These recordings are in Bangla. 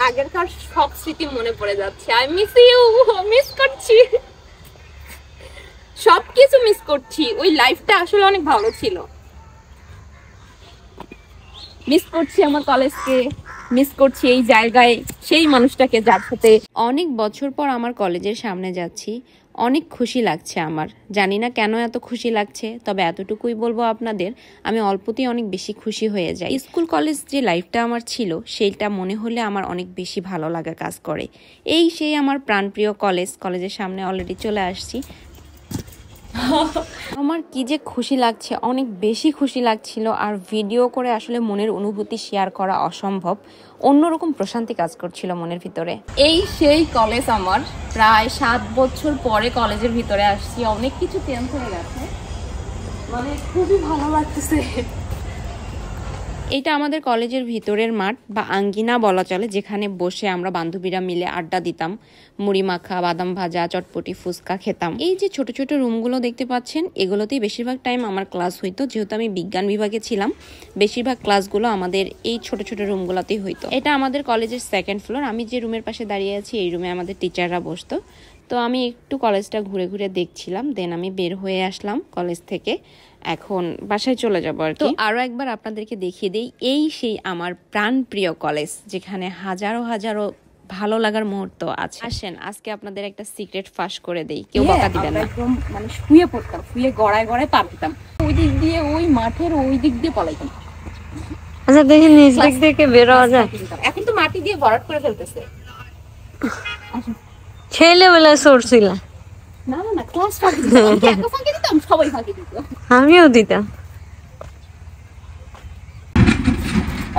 আগেরকার সব স্মৃতি মনে পড়ে যাচ্ছে। আই মিস ইউ, মিস করছি, সবকিছু মিস করছি। ওই লাইফটা আসলে অনেক ভালো ছিল। মিস করছি আমার কলেজকে, মিস করছি এই জায়গায় সেই মানুষটাকে যার সাথে অনেক বছর পর আমার কলেজের সামনে যাচ্ছি। অনেক খুশি লাগছে আমার, জানি না কেন এত খুশি লাগছে, তবে এতটুকুই বলবো আপনাদের, আমি অল্পতেই অনেক বেশি খুশি হয়ে যাই। স্কুল কলেজ যে লাইফটা আমার ছিল সেইটা মনে হলে আমার অনেক বেশি ভালো লাগা কাজ করে। এই সেই আমার প্রাণপ্রিয় কলেজের সামনে অলরেডি চলে আসছি। আমার কি যে খুশি লাগছে, অনেক বেশি খুশি লাগছিল। আর ভিডিও করে আসলে মনের অনুভূতি শেয়ার করা অসম্ভব, অন্যরকম প্রশান্তি কাজ করছিল মনের ভিতরে। এই সেই কলেজ, আমার প্রায় 7 বছর পরে কলেজের ভিতরে আসছি। অনেক কিছু চেঞ্জ হয়ে গেছে, মানে খুবই ভালো লাগতেছে। এটা আমাদের কলেজের ভিতরের মাঠ বা আঙ্গিনা বলা চলে, যেখানে বসে আমরা বান্ধবীরা মিলে আড্ডা দিতাম, মুড়ি মাখা, বাদাম ভাজা, চটপটি, ফুচকা খেতাম। এই যে ছোট ছোট রুমগুলো দেখতে পাচ্ছেন, এগুলোতেই বেশিরভাগ টাইম আমার ক্লাস হইতো। যেহেতু আমি বিজ্ঞান বিভাগে ছিলাম, বেশিরভাগ ক্লাসগুলো আমাদের এই ছোট ছোট রুমগুলোতেই হইতো। এটা আমাদের কলেজের 2nd ফ্লোর। আমি যে রুমের পাশে দাঁড়িয়ে আছি, এই রুমে আমাদের টিচাররা বসতো। তো আমি একটু কলেজটা ঘুরে ঘুরে দেখছিলাম, দেন আমি বের হয়ে আসলাম কলেজ থেকে। এখন বাসায় চলে যাবো আর কি। তো আরো একবার আপনাদেরকে দেখিয়ে দেই, এই সেই আমার প্রাণপ্রিয় কলেজ, যেখানে হাজারো হাজারো ভালো লাগার মুহূর্ত আছে। আসেন আজকে আপনাদের একটা সিক্রেট ফাঁস করে দেই, কেউ বকা দিবেন না। একদম মানে শুয়ে পড়তাম, শুয়ে গড়ায় গড়ায় পা দিতাম, ওই দিক দিয়ে, ওই মাঠের ওই দিক দিয়ে পলাইতাম। আচ্ছা দেখি নিচ দিক থেকে বের হওয়া যায়। এখন তো মাটি দিয়ে ভরাট করে ফেলতেছে। ছেলেবেলায় সরছিল। না না না, ক্লাস ফাঁকি দিতাম, আমি একা ফাঁকি দিতাম, সবাই ফাঁকি দিত। আমিও দিতাম।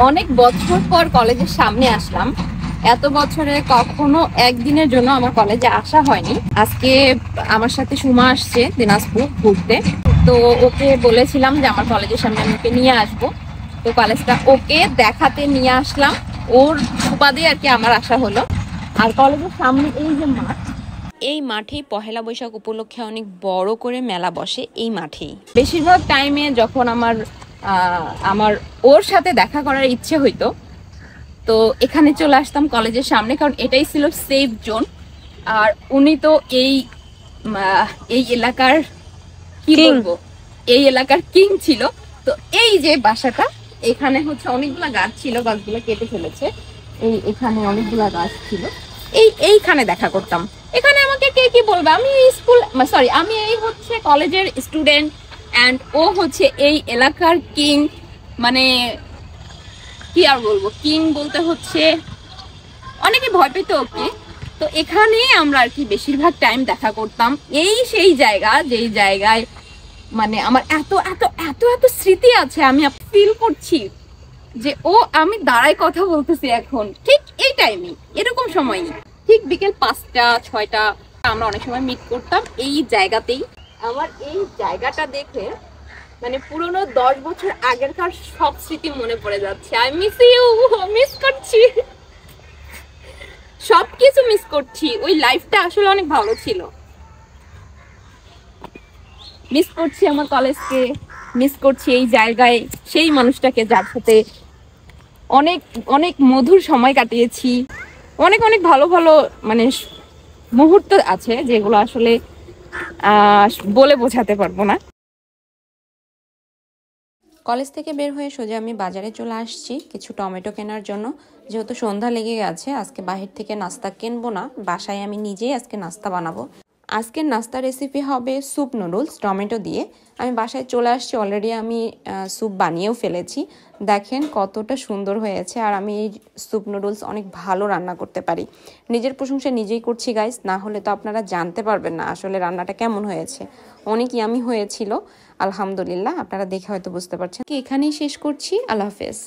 অনেক বছর পর কলেজের সামনে আসলাম। এত বছরে কখনো একদিনের জন্য আমার কলেজে আসা হয়নি। আজকে আমার সাথে সুমা আসছে দিনাজপুর ঘুরতে, তো ওকে বলেছিলাম যে আমার কলেজের সামনে আমি ওকে নিয়ে আসবো। তো কলেজটা ওকে দেখাতে নিয়ে আসলাম, ওর সুবাদে আর কি আমার আসা হলো। আর কলেজের সামনে এই যে মাঠ, এই মাঠেই পহেলা বৈশাখ উপলক্ষে অনেক বড় করে মেলা বসে। এই মাঠেই বেশিরভাগ টাইমে যখন আমার ওর সাথে দেখা করার ইচ্ছে হইতো, তো এখানে চলে আসতাম কলেজের সামনে, কারণ এটাই ছিল সেফ জোন। আর উনি তো এই এলাকার কি বলবো, এই এলাকার কিং ছিল। তো এই যে বাসাটা, এখানে হচ্ছে অনেকগুলা গাছ ছিল, গাছগুলো কেটে ফেলেছে। এখানে অনেকগুলা গাছ ছিল, এইখানে দেখা করতাম। এখানে আমাকে কে কি বলবে, আমি আমি এই হচ্ছে কলেজের স্টুডেন্ট, অ্যান্ড ও হচ্ছে এই এলাকার কিং। মানে কি আর বলবো, কিং বলতে হচ্ছে অনেকে ভয় পেত ওকে। তো এখানে আমরা আর কি বেশিরভাগ টাইম দেখা করতাম। এই সেই জায়গা, যেই জায়গায় মানে আমার এত এত এত এত স্মৃতি আছে। আমি ফিল করছি যে আমি দাঁড়ায় কথা বলতেছি এখন, ঠিক এই টাইমে, এরকম সময়ই, ঠিক বিকেল 5টা 6টা আমরা অনেক সময় মিট করতাম এই জায়গাতেই। আমার এই জায়গাটা দেখে মানে পুরনো 10 বছর আগেরকার সব স্মৃতি মনে পড়ে যাচ্ছে। আই মিস ইউ, মিস করছি, সবকিছু মিস করছি। ওই লাইফটা আসলে অনেক ভালো ছিল। মিস করছি আমার কলেজকে, মিস করছি এই জায়গায় সেই মানুষটাকে যার সাথে অনেক অনেক মধুর সময় কাটিয়েছি। অনেক অনেক ভালো ভালো মানে মুহূর্ত আছে, যেগুলো আসলে বলে বোঝাতে পারবো না। কলেজ থেকে বের হয়ে সোজা আমি বাজারে চলে আসছি কিছু টমেটো কেনার জন্য। যেহেতু সন্ধ্যা লেগে গেছে, আজকে বাহির থেকে নাস্তা কিনবো না, বাসায় আমি নিজেই আজকে নাস্তা বানাবো। আজকের নাস্তা রেসিপি হবে স্যুপ নুডলস টমেটো দিয়ে। আমি বাসায় চলে আসছি, অলরেডি আমি স্যুপ বানিয়েও ফেলেছি। দেখেন কতটা সুন্দর হয়েছে। আর আমি এই স্যুপ নুডলস অনেক ভালো রান্না করতে পারি, নিজের প্রশংসা নিজেই করছি গাইস, না হলে তো আপনারা জানতে পারবেন না আসলে রান্নাটা কেমন হয়েছে। অনেক ইয়ামি হয়েছিল আলহামদুলিল্লাহ, আপনারা দেখে হয়তো বুঝতে পারছেন। এখানেই শেষ করছি, আল্লাহ হাফেজ।